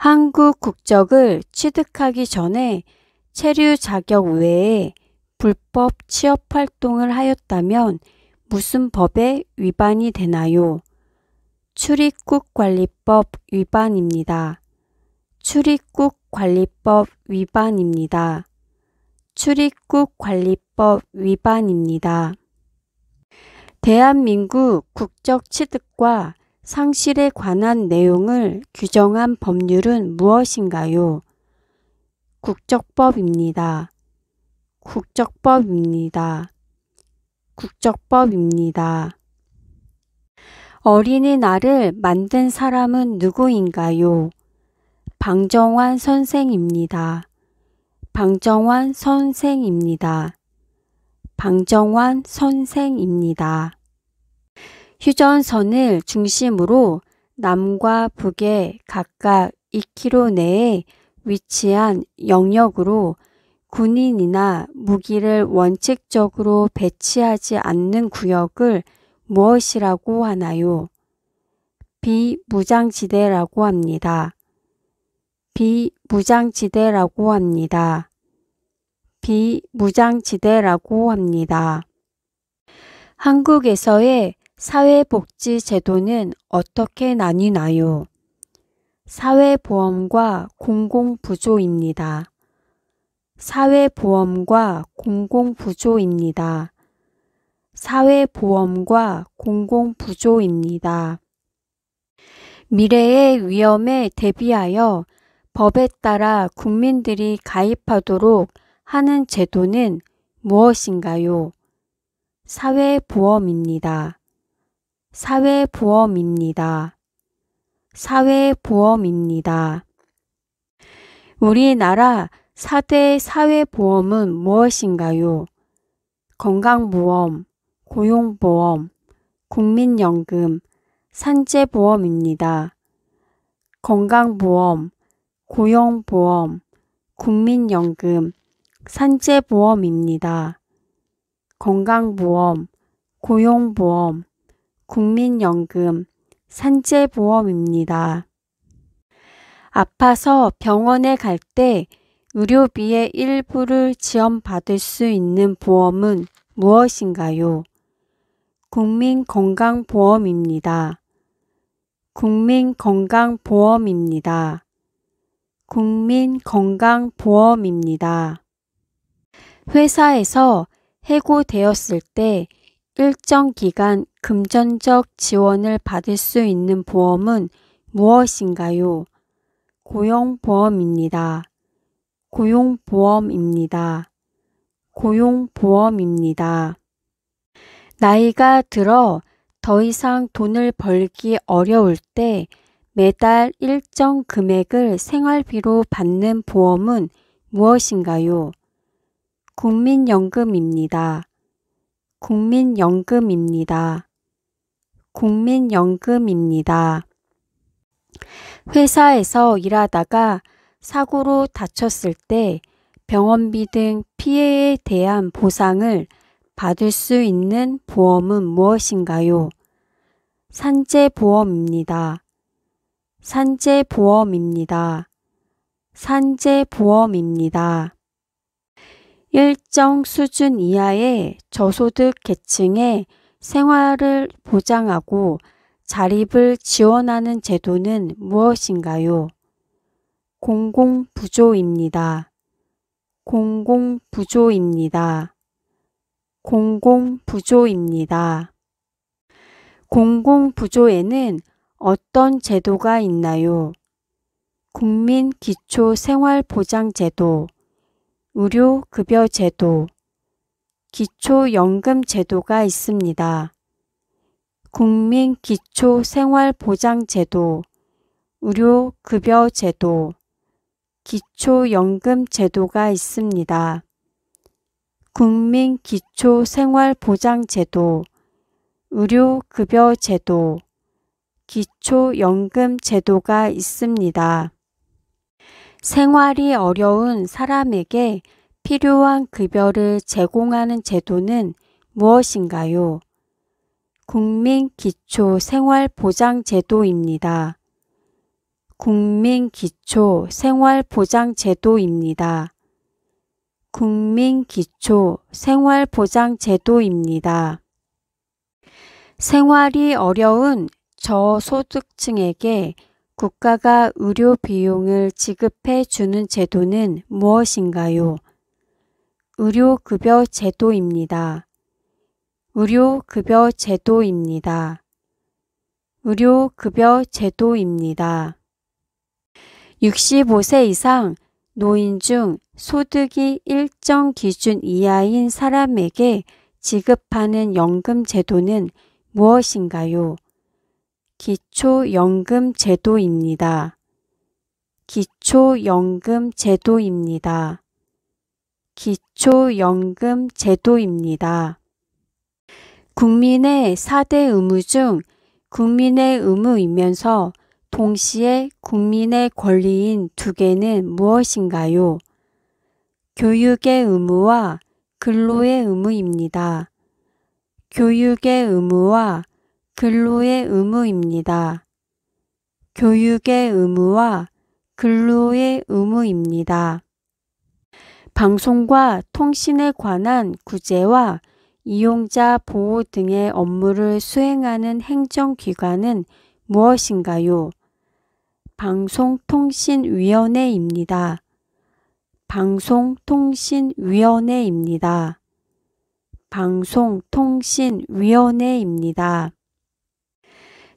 한국 국적을 취득하기 전에 체류 자격 외에 불법 취업 활동을 하였다면 무슨 법에 위반이 되나요? 출입국관리법 위반입니다. 출입국관리법 위반입니다. 출입국관리법 위반입니다. 대한민국 국적 취득과 상실에 관한 내용을 규정한 법률은 무엇인가요? 국적법입니다. 국적법입니다. 국적법입니다. 어린이날을 만든 사람은 누구인가요? 방정환 선생입니다. 방정환 선생입니다. 방정환 선생입니다. 휴전선을 중심으로 남과 북에 각각 2km 내에 위치한 영역으로 군인이나 무기를 원칙적으로 배치하지 않는 구역을 무엇이라고 하나요? 비무장지대라고 합니다. 비무장지대라고 합니다. 비무장지대라고 합니다. 한국에서의 사회복지제도는 어떻게 나뉘나요? 사회보험과 공공부조입니다. 사회보험과 공공부조입니다. 사회보험과 공공부조입니다. 미래의 위험에 대비하여 법에 따라 국민들이 가입하도록 하는 제도는 무엇인가요? 사회보험입니다. 사회보험입니다. 사회보험입니다. 우리나라 4대 사회보험은 무엇인가요? 건강보험, 고용보험, 국민연금, 산재보험입니다. 건강보험, 고용보험, 국민연금, 산재보험입니다. 건강보험, 고용보험, 국민연금, 산재보험입니다. 아파서 병원에 갈 때 의료비의 일부를 지원받을 수 있는 보험은 무엇인가요? 국민건강보험입니다. 국민건강보험입니다. 국민건강보험입니다. 회사에서 해고되었을 때 일정 기간 금전적 지원을 받을 수 있는 보험은 무엇인가요? 고용보험입니다. 고용보험입니다. 고용보험입니다. 나이가 들어 더 이상 돈을 벌기 어려울 때 매달 일정 금액을 생활비로 받는 보험은 무엇인가요? 국민연금입니다. 국민연금입니다. 국민연금입니다. 회사에서 일하다가 사고로 다쳤을 때 병원비 등 피해에 대한 보상을 받을 수 있는 보험은 무엇인가요? 산재보험입니다. 산재보험입니다. 산재보험입니다. 일정 수준 이하의 저소득 계층의 생활을 보장하고 자립을 지원하는 제도는 무엇인가요? 공공부조입니다. 공공부조입니다. 공공부조입니다. 공공부조에는 어떤 제도가 있나요? 국민기초생활보장제도, 의료급여제도, 기초연금제도가 있습니다. 국민기초생활보장제도, 의료급여제도, 기초연금제도가 있습니다. 국민기초생활보장제도, 의료급여제도, 기초연금제도가 있습니다. 생활이 어려운 사람에게 필요한 급여를 제공하는 제도는 무엇인가요? 국민기초생활보장제도입니다. 국민기초생활보장제도입니다. 국민기초생활보장제도입니다. 생활이 어려운 저소득층에게 국가가 의료 비용을 지급해 주는 제도는 무엇인가요? 의료급여 제도입니다. 의료급여 제도입니다. 의료급여 제도입니다. 65세 이상 노인 중 소득이 일정 기준 이하인 사람에게 지급하는 연금 제도는 무엇인가요? 기초연금 제도입니다. 기초연금 제도입니다. 기초연금 제도입니다. 국민의 4대 의무 중 국민의 의무이면서 동시에 국민의 권리인 두 개는 무엇인가요? 교육의 의무와 근로의 의무입니다. 교육의 의무와 근로의 의무입니다. 교육의 의무와 근로의 의무입니다. 방송과 통신에 관한 구제와 이용자 보호 등의 업무를 수행하는 행정기관은 무엇인가요? 방송통신위원회입니다. 방송통신위원회입니다. 방송통신위원회입니다.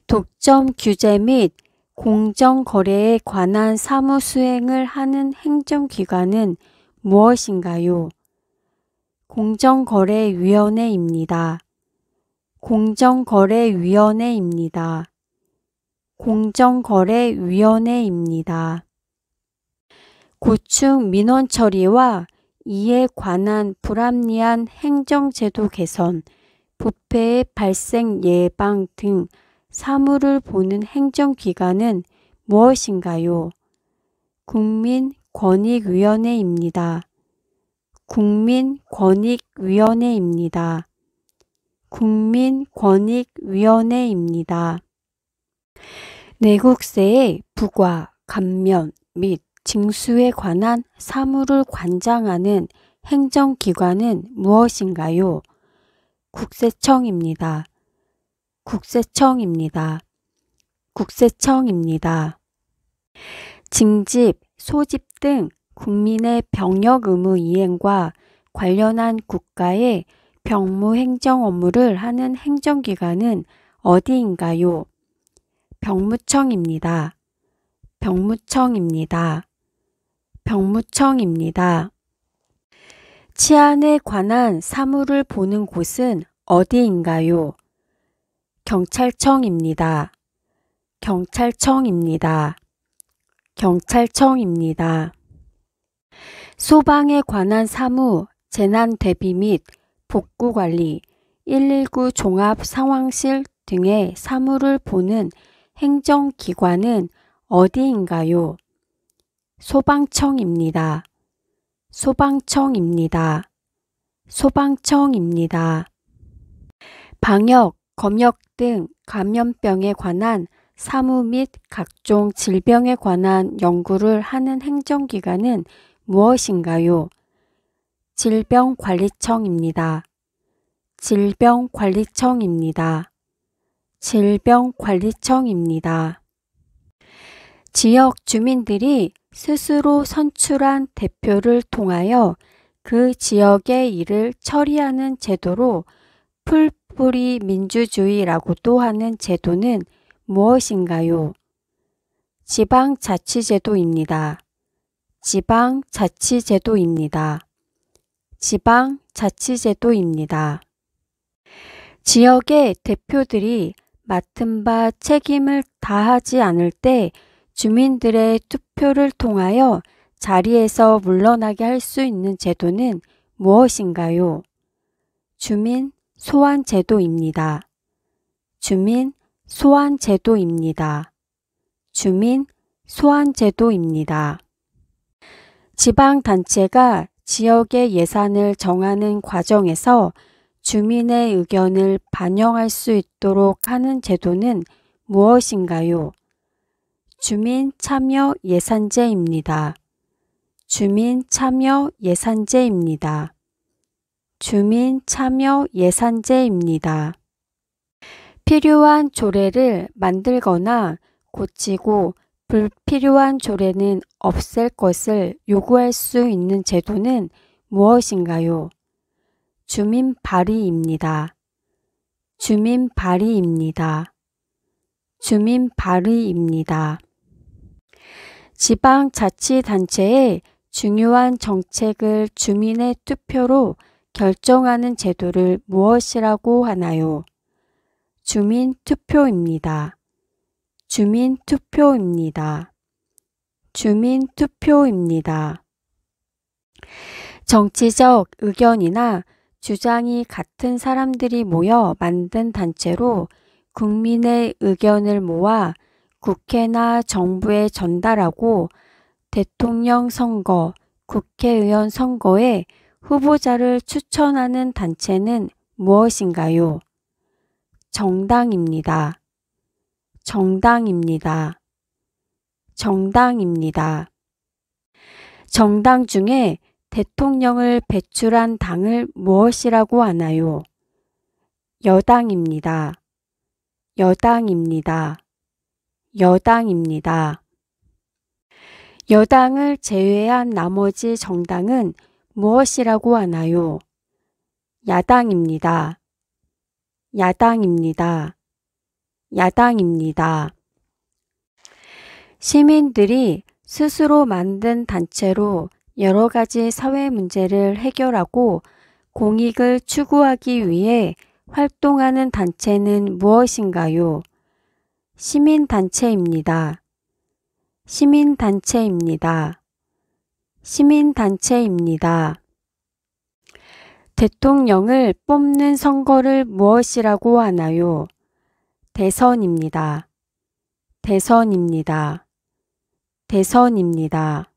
독점 규제 및 공정거래에 관한 사무 수행을 하는 행정기관은 무엇인가요? 공정거래위원회입니다. 공정거래위원회입니다. 공정거래위원회입니다. 고충 민원 처리와 이에 관한 불합리한 행정제도 개선, 부패의 발생 예방 등 사무를 보는 행정기관은 무엇인가요? 국민권익위원회입니다. 국민권익위원회입니다. 국민권익위원회입니다. 내국세의 부과, 감면 및 징수에 관한 사무를 관장하는 행정기관은 무엇인가요? 국세청입니다. 국세청입니다. 국세청입니다. 징집, 소집 등 국민의 병역 의무 이행과 관련한 국가의 병무행정 업무를 하는 행정기관은 어디인가요? 병무청입니다. 병무청입니다. 병무청입니다. 치안에 관한 사무를 보는 곳은 어디인가요? 경찰청입니다. 경찰청입니다. 경찰청입니다. 소방에 관한 사무, 재난 대비 및 복구관리, 119 종합상황실 등의 사무를 보는 행정기관은 어디인가요? 소방청입니다. 소방청입니다. 소방청입니다. 방역, 검역 등 감염병에 관한 사무 및 각종 질병에 관한 연구를 하는 행정기관은 무엇인가요? 질병관리청입니다. 질병관리청입니다. 질병관리청입니다. 지역 주민들이 스스로 선출한 대표를 통하여 그 지역의 일을 처리하는 제도로 풀뿌리 민주주의라고도 하는 제도는 무엇인가요? 지방자치제도입니다. 지방자치제도입니다. 지방자치제도입니다. 지역의 대표들이 맡은 바 책임을 다하지 않을 때 주민들의 투표를 통하여 자리에서 물러나게 할 수 있는 제도는 무엇인가요? 주민 소환제도입니다. 주민 소환제도입니다. 주민 소환제도입니다. 지방단체가 지역의 예산을 정하는 과정에서 주민의 의견을 반영할 수 있도록 하는 제도는 무엇인가요? 주민참여예산제입니다. 주민참여예산제입니다. 주민참여예산제입니다. 필요한 조례를 만들거나 고치고 불필요한 조례는 없앨 것을 요구할 수 있는 제도는 무엇인가요? 주민 발의입니다. 주민 발의입니다. 주민 발의입니다. 지방자치단체의 중요한 정책을 주민의 투표로 결정하는 제도를 무엇이라고 하나요? 주민투표입니다. 주민투표입니다. 주민투표입니다. 정치적 의견이나 주장이 같은 사람들이 모여 만든 단체로 국민의 의견을 모아 국회나 정부에 전달하고 대통령 선거, 국회의원 선거에 후보자를 추천하는 단체는 무엇인가요? 정당입니다. 정당입니다. 정당입니다. 정당 중에 대통령을 배출한 당을 무엇이라고 하나요? 여당입니다. 여당입니다. 여당입니다. 여당을 제외한 나머지 정당은 무엇이라고 하나요? 야당입니다. 야당입니다. 야당입니다. 시민들이 스스로 만든 단체로 여러 가지 사회 문제를 해결하고 공익을 추구하기 위해 활동하는 단체는 무엇인가요? 시민단체입니다. 시민단체입니다. 시민단체입니다. 대통령을 뽑는 선거를 무엇이라고 하나요? 대선입니다. 대선입니다. 대선입니다.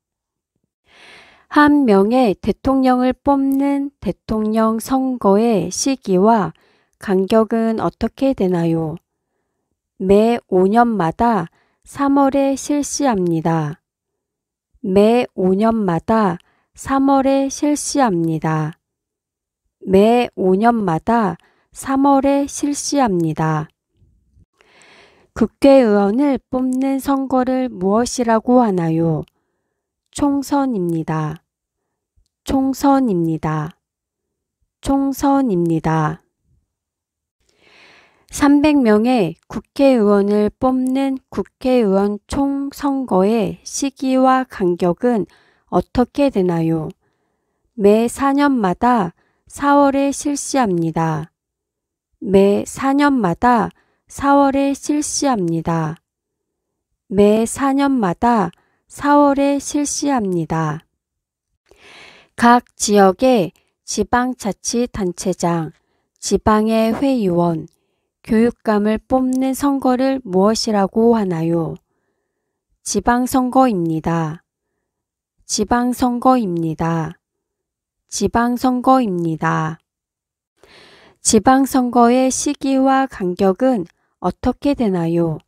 한 명의 대통령을 뽑는 대통령 선거의 시기와 간격은 어떻게 되나요? 매 5년마다 3월에 실시합니다. 매 5년마다 3월에 실시합니다. 매 5년마다 3월에 실시합니다. 국회의원을 뽑는 선거를 무엇이라고 하나요? 총선입니다. 총선입니다. 총선입니다. 300명의 국회의원을 뽑는 국회의원 총선거의 시기와 간격은 어떻게 되나요? 매 4년마다 4월에 실시합니다. 매 4년마다 4월에 실시합니다. 매 4년마다 4월에 실시합니다. 각 지역의 지방자치단체장, 지방의 회의원, 교육감을 뽑는 선거를 무엇이라고 하나요? 지방선거입니다. 지방선거입니다. 지방선거입니다. 지방선거의 시기와 간격은 어떻게 되나요?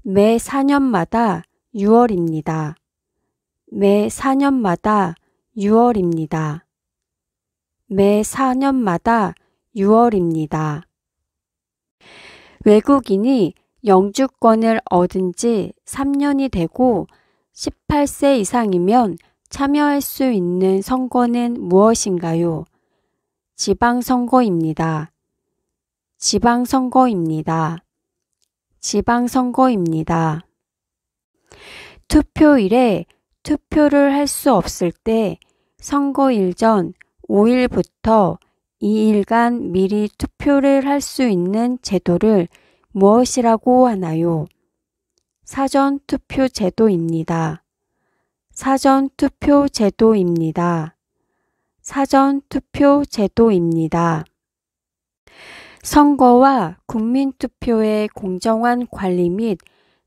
매 4년마다 6월입니다. 매 4년마다 6월입니다. 매 4년마다 6월입니다. 외국인이 영주권을 얻은 지 3년이 되고 18세 이상이면 참여할 수 있는 선거는 무엇인가요? 지방선거입니다. 지방선거입니다. 지방선거입니다. 투표일에 투표를 할 수 없을 때 선거일 전 5일부터 2일간 미리 투표를 할 수 있는 제도를 무엇이라고 하나요? 사전투표제도입니다. 사전투표제도입니다. 사전투표제도입니다. 선거와 국민투표의 공정한 관리 및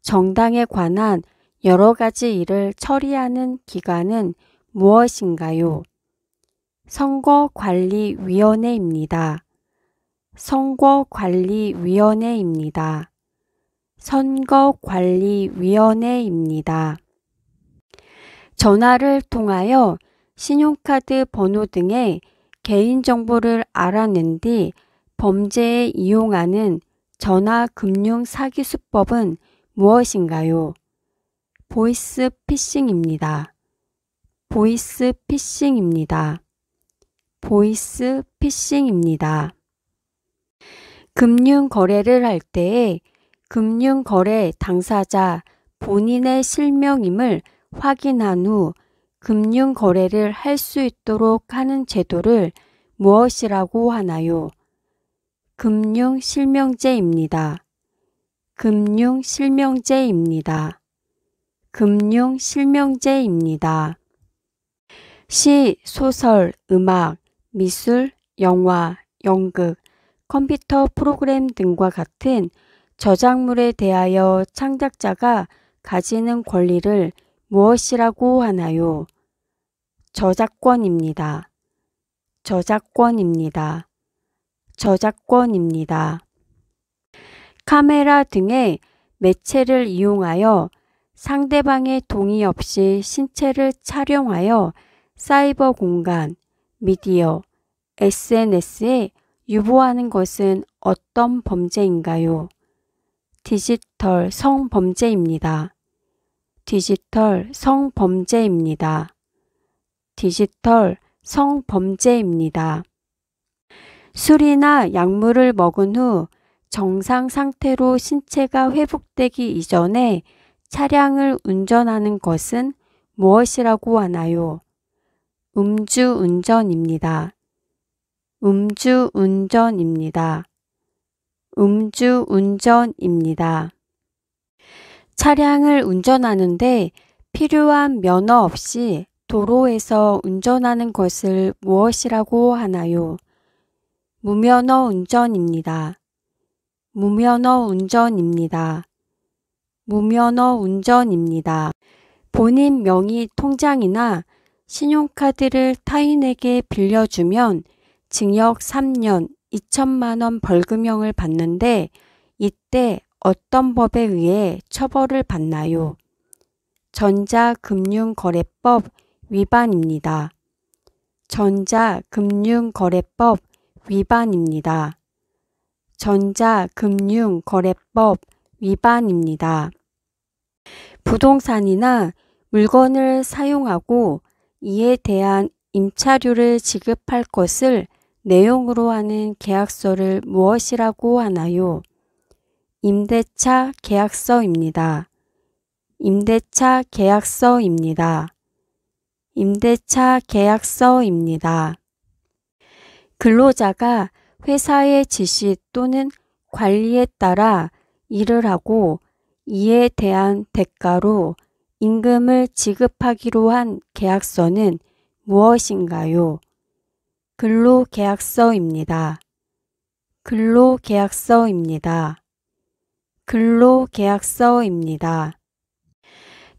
정당에 관한 여러 가지 일을 처리하는 기관은 무엇인가요? 선거관리위원회입니다. 선거관리위원회입니다. 선거관리위원회입니다. 전화를 통하여 신용카드 번호 등의 개인정보를 알아낸 뒤 범죄에 이용하는 전화금융사기수법은 무엇인가요? 보이스피싱입니다. 보이스피싱입니다. 보이스피싱입니다. 금융거래를 할 때에 금융거래 당사자 본인의 실명임을 확인한 후 금융거래를 할 수 있도록 하는 제도를 무엇이라고 하나요? 금융실명제입니다. 금융실명제입니다. 금융실명제입니다. 시, 소설, 음악, 미술, 영화, 연극, 컴퓨터 프로그램 등과 같은 저작물에 대하여 창작자가 가지는 권리를 무엇이라고 하나요? 저작권입니다. 저작권입니다. 저작권입니다. 카메라 등의 매체를 이용하여 상대방의 동의 없이 신체를 촬영하여 사이버 공간, 미디어, SNS에 유포하는 것은 어떤 범죄인가요? 디지털 성범죄입니다. 디지털 성범죄입니다. 디지털 성범죄입니다. 술이나 약물을 먹은 후 정상 상태로 신체가 회복되기 이전에 차량을 운전하는 것은 무엇이라고 하나요? 음주운전입니다. 음주운전입니다. 음주운전입니다. 차량을 운전하는데 필요한 면허 없이 도로에서 운전하는 것을 무엇이라고 하나요? 무면허 운전입니다. 무면허 운전입니다. 무면허 운전입니다. 본인 명의 통장이나 신용카드를 타인에게 빌려주면 징역 3년 2천만 원 벌금형을 받는데 이때 어떤 법에 의해 처벌을 받나요? 전자금융거래법 위반입니다. 전자금융거래법 위반입니다. 전자금융거래법 위반입니다. 부동산이나 물건을 사용하고 이에 대한 임차료를 지급할 것을 내용으로 하는 계약서를 무엇이라고 하나요? 임대차 계약서입니다. 임대차 계약서입니다. 임대차 계약서입니다. 근로자가 회사의 지시 또는 관리에 따라 일을 하고 이에 대한 대가로 임금을 지급하기로 한 계약서는 무엇인가요? 근로계약서입니다. 근로계약서입니다. 근로계약서입니다.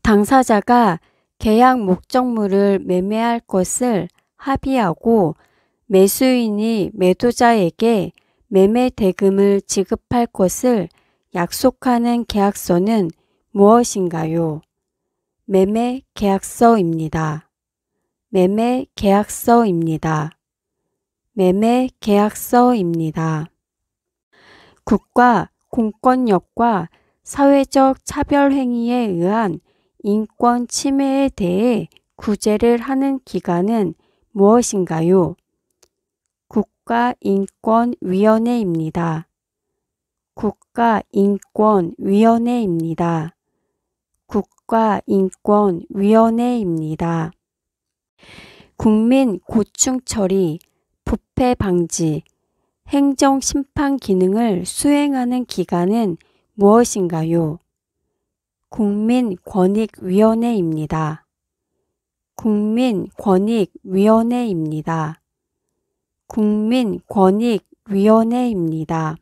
당사자가 계약 목적물을 매매할 것을 합의하고 매수인이 매도자에게 매매 대금을 지급할 것을 약속하는 계약서는 무엇인가요? 매매 계약서입니다. 매매 계약서입니다. 매매 계약서입니다. 국가 공권력과 사회적 차별 행위에 의한 인권 침해에 대해 구제를 하는 기관은 무엇인가요? 국가인권위원회입니다. 국가인권위원회입니다. 국가인권위원회입니다. 국민 고충 처리, 부패 방지, 행정 심판 기능을 수행하는 기관은 무엇인가요? 국민권익위원회입니다. 국민권익위원회입니다. 국민권익위원회입니다.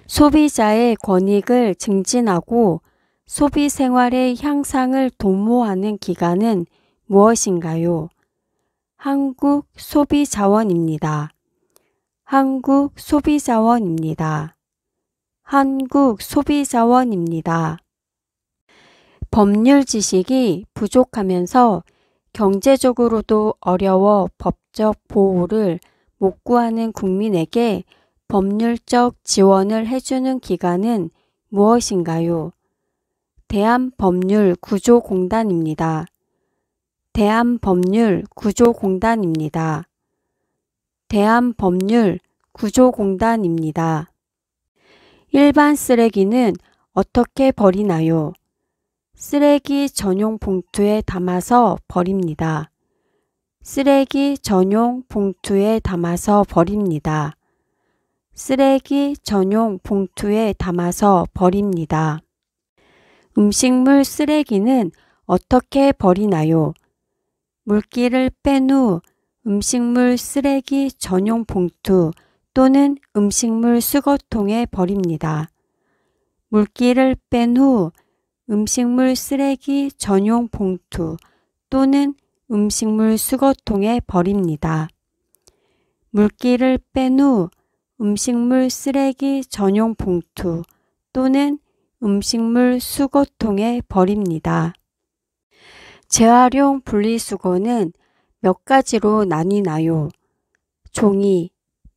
소비자의 권익을 증진하고 소비 생활의 향상을 도모하는 기관은 무엇인가요? 한국소비자원입니다. 한국소비자원입니다. 한국소비자원입니다. 법률 지식이 부족하면서 경제적으로도 어려워 법적 보호를 못 구하는 국민에게 법률적 지원을 해주는 기관은 무엇인가요? 대한법률구조공단입니다. 대한법률구조공단입니다. 대한법률구조공단입니다. 일반 쓰레기는 어떻게 버리나요? 쓰레기 전용 봉투에 담아서 버립니다. 쓰레기 전용 봉투에 담아서 버립니다. 쓰레기 전용 봉투에 담아서 버립니다. 음식물 쓰레기는 어떻게 버리나요? 물기를 뺀 후 음식물 쓰레기 전용 봉투 또는 음식물 수거통에 버립니다. 물기를 뺀 후 음식물 쓰레기 전용 봉투 또는 음식물 수거통에 버립니다. 물기를 뺀 후 음식물 쓰레기 전용 봉투 또는 음식물 수거통에 버립니다. 재활용 분리수거는 몇 가지로 나뉘나요? 종이,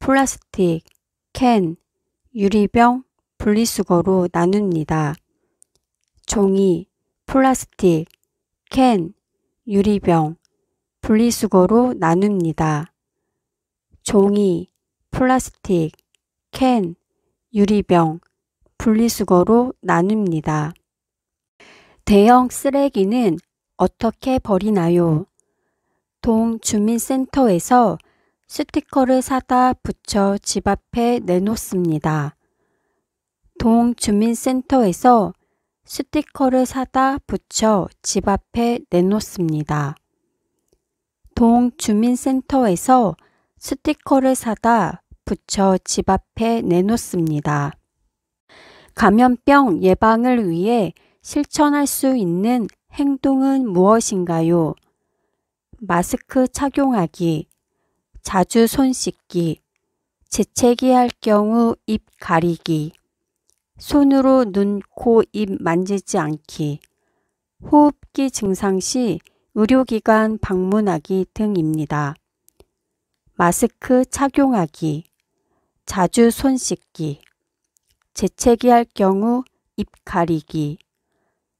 플라스틱, 캔, 유리병 분리수거로 나눕니다. 종이, 플라스틱, 캔, 유리병 분리수거로 나눕니다. 종이, 플라스틱, 캔, 유리병 분리수거로 나눕니다. 대형 쓰레기는 어떻게 버리나요? 동주민센터에서 스티커를 사다 붙여 집 앞에 내놓습니다. 동주민센터에서 스티커를 사다 붙여 집 앞에 내놓습니다. 동주민센터에서 스티커를 사다 붙여 집 앞에 내놓습니다. 감염병 예방을 위해 실천할 수 있는 행동은 무엇인가요? 마스크 착용하기, 자주 손 씻기, 재채기 할 경우 입 가리기, 손으로 눈, 코, 입 만지지 않기, 호흡기 증상 시 의료기관 방문하기 등입니다. 마스크 착용하기, 자주 손 씻기, 재채기 할 경우 입 가리기,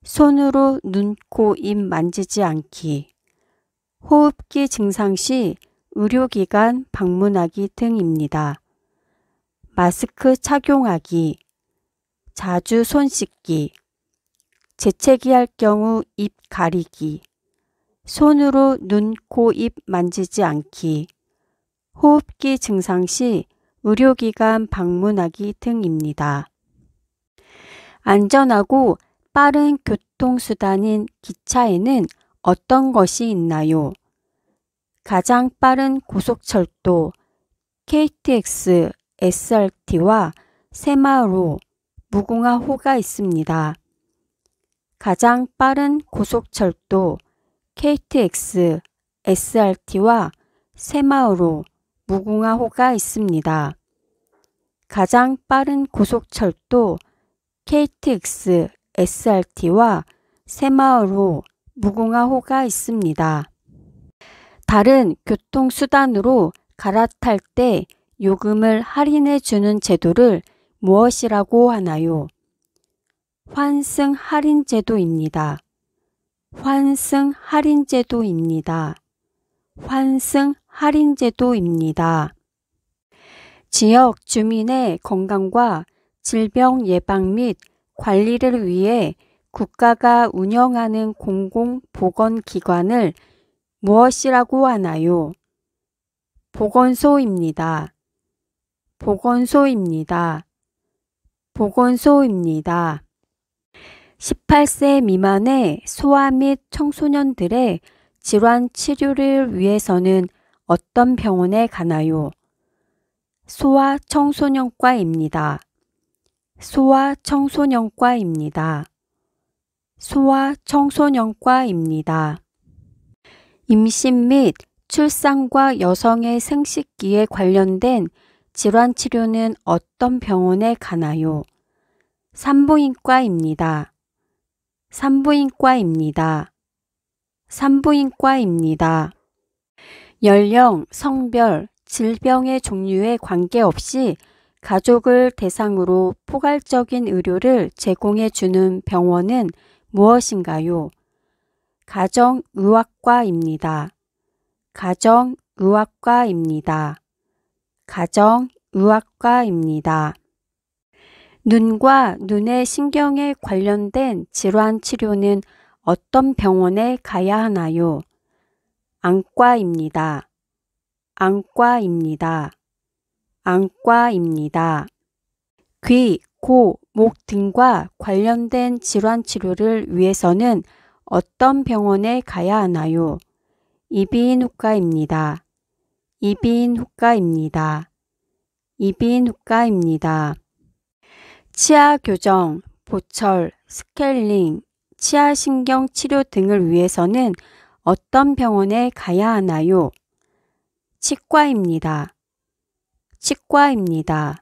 손으로 눈, 코, 입 만지지 않기, 호흡기 증상 시 의료기관 방문하기 등입니다. 마스크 착용하기, 자주 손 씻기, 재채기 할 경우 입 가리기, 손으로 눈, 코, 입 만지지 않기, 호흡기 증상 시 의료기관 방문하기 등입니다. 안전하고 빠른 교통수단인 기차에는 어떤 것이 있나요? 가장 빠른 고속철도 KTX, SRT와 새마을호, 무궁화호가 있습니다. 가장 빠른 고속철도 KTX, SRT와 새마을호, 무궁화호가 있습니다. 가장 빠른 고속철도 KTX, SRT와 새마을호, 무궁화호가 있습니다. 다른 교통수단으로 갈아탈 때 요금을 할인해 주는 제도를 무엇이라고 하나요? 환승 할인 제도입니다. 환승 할인 제도입니다. 환승 할인 제도입니다. 지역 주민의 건강과 질병 예방 및 관리를 위해 국가가 운영하는 공공보건기관을 무엇이라고 하나요? 보건소입니다. 보건소입니다. 보건소입니다. 18세 미만의 소아 및 청소년들의 질환 치료를 위해서는 어떤 병원에 가나요? 소아청소년과입니다. 소아청소년과입니다. 소아청소년과입니다. 임신 및 출산과 여성의 생식기에 관련된 질환 치료는 어떤 병원에 가나요? 산부인과입니다. 산부인과입니다. 산부인과입니다. 연령, 성별, 질병의 종류에 관계없이 가족을 대상으로 포괄적인 의료를 제공해 주는 병원은 무엇인가요? 가정의학과입니다. 가정의학과입니다. 가정의학과입니다. 눈과 눈의 신경에 관련된 질환 치료는 어떤 병원에 가야 하나요? 안과입니다. 안과입니다. 안과입니다. 귀, 코, 목 등과 관련된 질환 치료를 위해서는 어떤 병원에 가야 하나요? 이비인후과입니다. 이비인후과입니다. 이비인후과입니다. 치아 교정, 보철, 스케일링, 치아신경 치료 등을 위해서는 어떤 병원에 가야 하나요? 치과입니다. 치과입니다.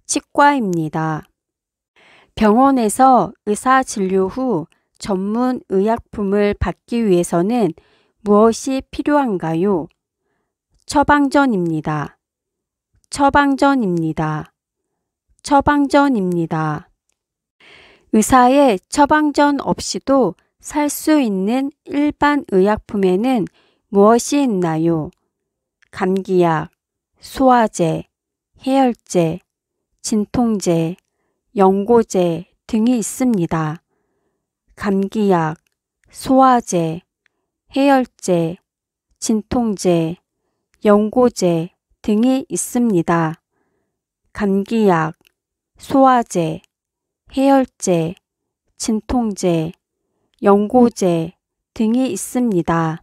치과입니다. 병원에서 의사 진료 후 전문 의약품을 받기 위해서는 무엇이 필요한가요? 처방전입니다. 처방전입니다. 처방전입니다. 의사의 처방전 없이도 살 수 있는 일반 의약품에는 무엇이 있나요? 감기약, 소화제, 해열제, 진통제, 연고제 등이 있습니다. 감기약, 소화제, 해열제, 진통제, 연고제 등이 있습니다. 감기약, 소화제, 해열제, 진통제, 연고제 등이 있습니다.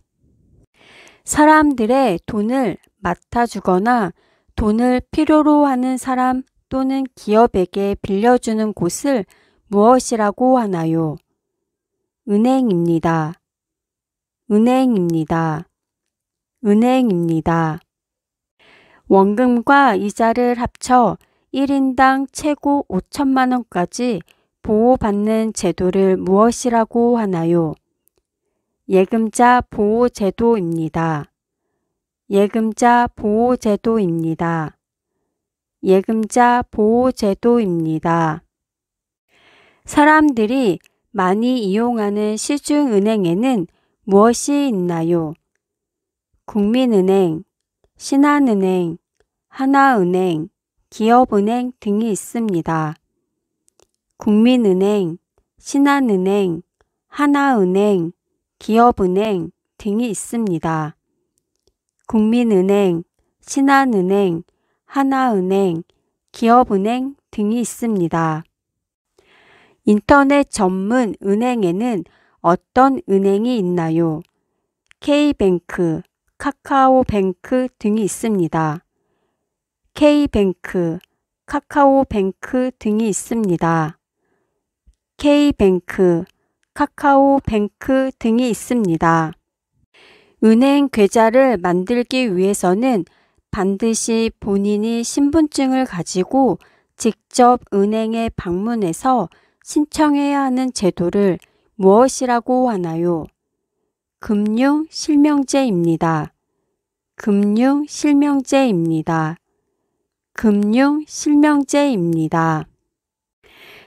사람들의 돈을 맡아주거나 돈을 필요로 하는 사람 또는 기업에게 빌려주는 곳을 무엇이라고 하나요? 은행입니다. 은행입니다. 은행입니다. 원금과 이자를 합쳐 1인당 최고 5천만 원까지 보호받는 제도를 무엇이라고 하나요? 예금자 보호제도입니다. 예금자 보호제도입니다. 예금자 보호제도입니다. 사람들이 많이 이용하는 시중은행에는 무엇이 있나요? 국민은행, 신한은행, 하나은행, 기업은행 등이 있습니다. 국민은행, 신한은행, 하나은행, 기업은행 등이 있습니다. 국민은행, 신한은행, 하나은행, 기업은행 등이 있습니다. 인터넷 전문 은행에는 어떤 은행이 있나요? K뱅크, 카카오뱅크 등이 있습니다. K뱅크, 카카오뱅크 등이 있습니다. K뱅크, 카카오뱅크 등이 있습니다. 은행 계좌를 만들기 위해서는 반드시 본인이 신분증을 가지고 직접 은행에 방문해서 신청해야 하는 제도를 무엇이라고 하나요? 금융실명제입니다. 금융실명제입니다. 금융실명제입니다.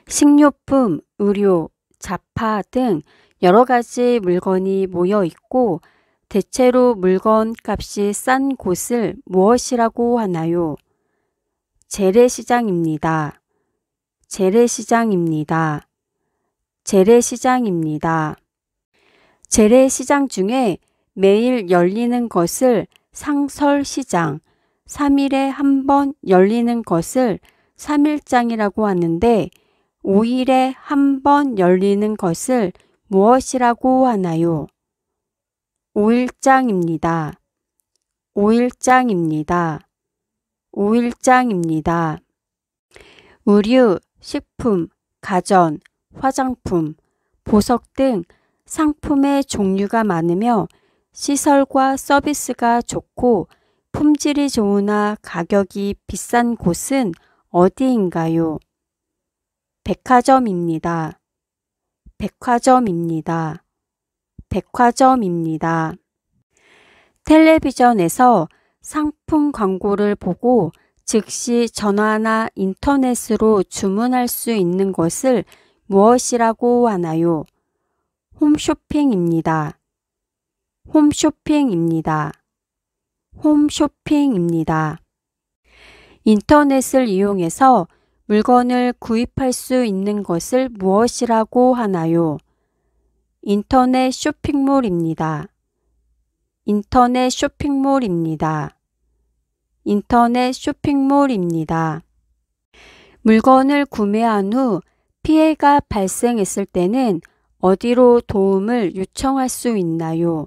식료품, 의료, 잡화 등 여러 가지 물건이 모여 있고 대체로 물건 값이 싼 곳을 무엇이라고 하나요? 재래시장입니다. 재래시장입니다. 재래시장입니다. 재래시장 중에 매일 열리는 것을 상설시장, 3일에 한 번 열리는 것을 3일장이라고 하는데 5일에 한 번 열리는 것을 무엇이라고 하나요? 5일장입니다. 5일장입니다. 5일장입니다. 의류, 식품, 가전, 화장품, 보석 등 상품의 종류가 많으며 시설과 서비스가 좋고 품질이 좋으나 가격이 비싼 곳은 어디인가요? 백화점입니다. 백화점입니다. 백화점입니다. 텔레비전에서 상품 광고를 보고 즉시 전화나 인터넷으로 주문할 수 있는 것을 무엇이라고 하나요? 홈쇼핑입니다. 홈쇼핑입니다. 홈쇼핑입니다. 인터넷을 이용해서 물건을 구입할 수 있는 것을 무엇이라고 하나요? 인터넷 쇼핑몰입니다. 인터넷 쇼핑몰입니다. 인터넷 쇼핑몰입니다. 물건을 구매한 후 피해가 발생했을 때는 어디로 도움을 요청할 수 있나요?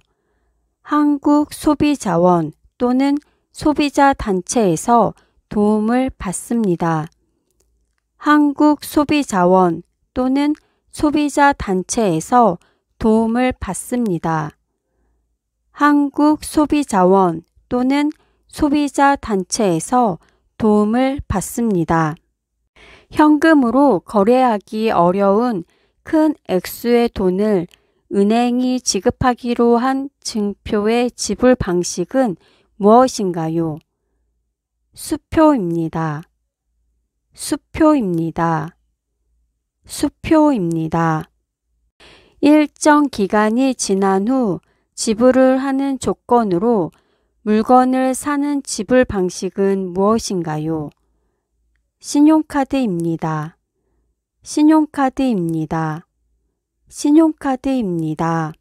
한국소비자원 또는 소비자단체에서 도움을 받습니다. 한국소비자원 또는 소비자단체에서 도움을 받습니다. 한국소비자원 또는 소비자단체에서 도움을 받습니다. 현금으로 거래하기 어려운 큰 액수의 돈을 은행이 지급하기로 한 증표의 지불 방식은 무엇인가요? 수표입니다. 수표입니다. 수표입니다. 일정 기간이 지난 후 지불을 하는 조건으로 물건을 사는 지불 방식은 무엇인가요? 신용카드입니다. 신용카드입니다. 신용카드입니다.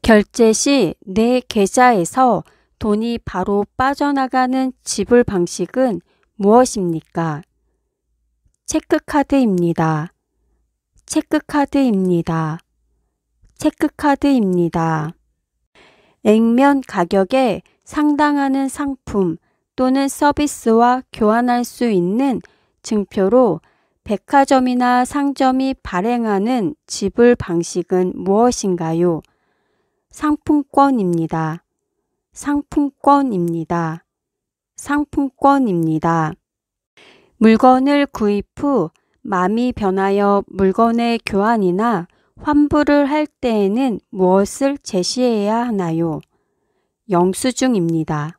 결제 시 내 계좌에서 돈이 바로 빠져나가는 지불 방식은 무엇입니까? 체크카드입니다. 체크카드입니다. 체크카드입니다. 액면 가격에 상당하는 상품 또는 서비스와 교환할 수 있는 증표로 백화점이나 상점이 발행하는 지불 방식은 무엇인가요? 상품권입니다. 상품권입니다. 상품권입니다. 물건을 구입 후 마음이 변하여 물건의 교환이나 환불을 할 때에는 무엇을 제시해야 하나요? 영수증입니다.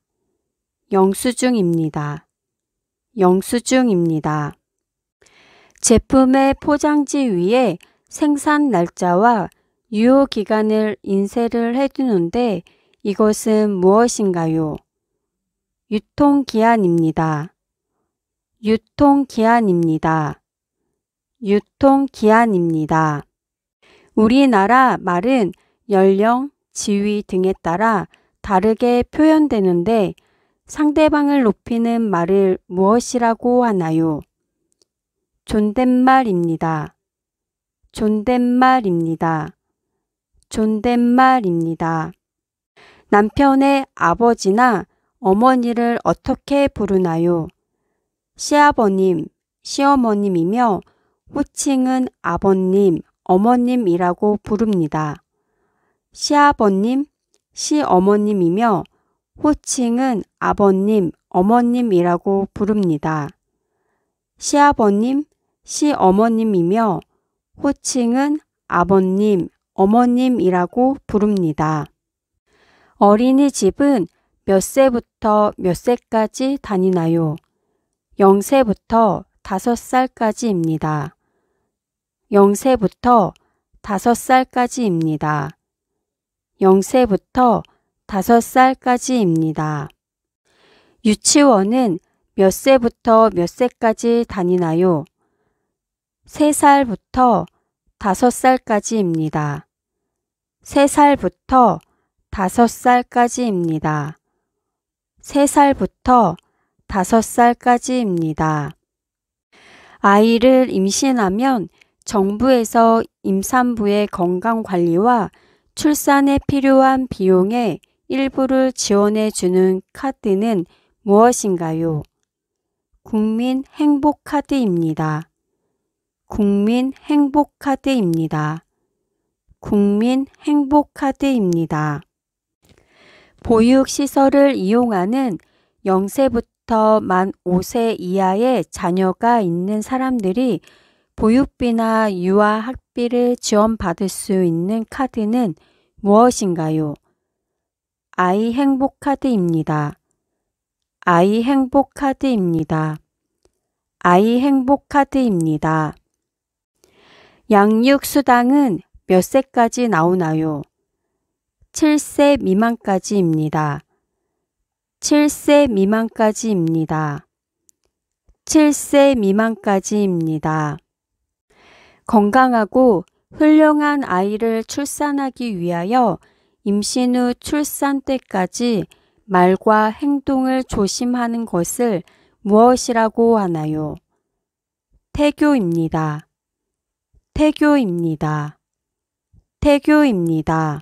영수증입니다. 영수증입니다. 제품의 포장지 위에 생산 날짜와 유효 기간을 인쇄를 해두는데 이것은 무엇인가요? 유통기한입니다. 유통기한입니다. 유통기한입니다. 우리나라 말은 연령, 지위 등에 따라 다르게 표현되는데 상대방을 높이는 말을 무엇이라고 하나요? 존댓말입니다. 존댓말입니다. 존댓말입니다. 남편의 아버지나 어머니를 어떻게 부르나요? 시아버님, 시어머님이며 호칭은 아버님, 어머님이라고 부릅니다. 시아버님, 시어머님이며 호칭은 아버님, 어머님이라고 부릅니다. 시아버님, 시어머님이며 호칭은 아버님, 어머님이라고 부릅니다. 어린이집은 몇 세부터 몇 세까지 다니나요? 0세부터 5살까지입니다. 0세부터 5살까지입니다. 0세부터 5살까지입니다. 유치원은 몇 세부터 몇 세까지 다니나요? 3살부터 5살까지입니다. 3살부터 5살까지입니다. 3살부터 5살까지입니다. 아이를 임신하면 정부에서 임산부의 건강관리와 출산에 필요한 비용의 일부를 지원해 주는 카드는 무엇인가요? 국민행복카드입니다. 국민행복카드입니다. 국민행복카드입니다. 보육시설을 이용하는 0세부터 만 5세 이하의 자녀가 있는 사람들이 보육비나 유아 학비를 지원받을 수 있는 카드는 무엇인가요? 아이 행복 카드입니다. 아이 행복 카드입니다. 아이 행복 카드입니다. 양육 수당은 몇 세까지 나오나요? 7세 미만까지입니다. 7세 미만까지입니다. 7세 미만까지입니다. 건강하고 훌륭한 아이를 출산하기 위하여 임신 후 출산 때까지 말과 행동을 조심하는 것을 무엇이라고 하나요? 태교입니다. 태교입니다. 태교입니다.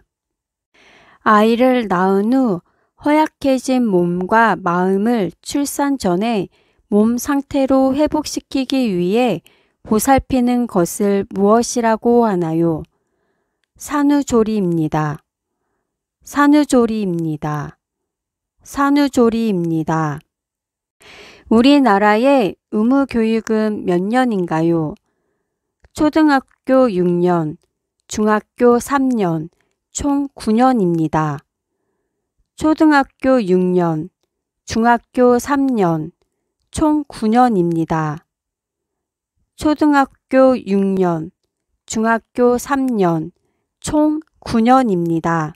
아이를 낳은 후 허약해진 몸과 마음을 출산 전에 몸 상태로 회복시키기 위해 보살피는 것을 무엇이라고 하나요? 산후조리입니다. 산후조리입니다. 산후조리입니다. 우리나라의 의무교육은 몇 년인가요? 초등학교 6년, 중학교 3년, 총 9년입니다. 초등학교 6년, 중학교 3년, 총 9년입니다. 초등학교 6년, 중학교 3년, 총 9년입니다.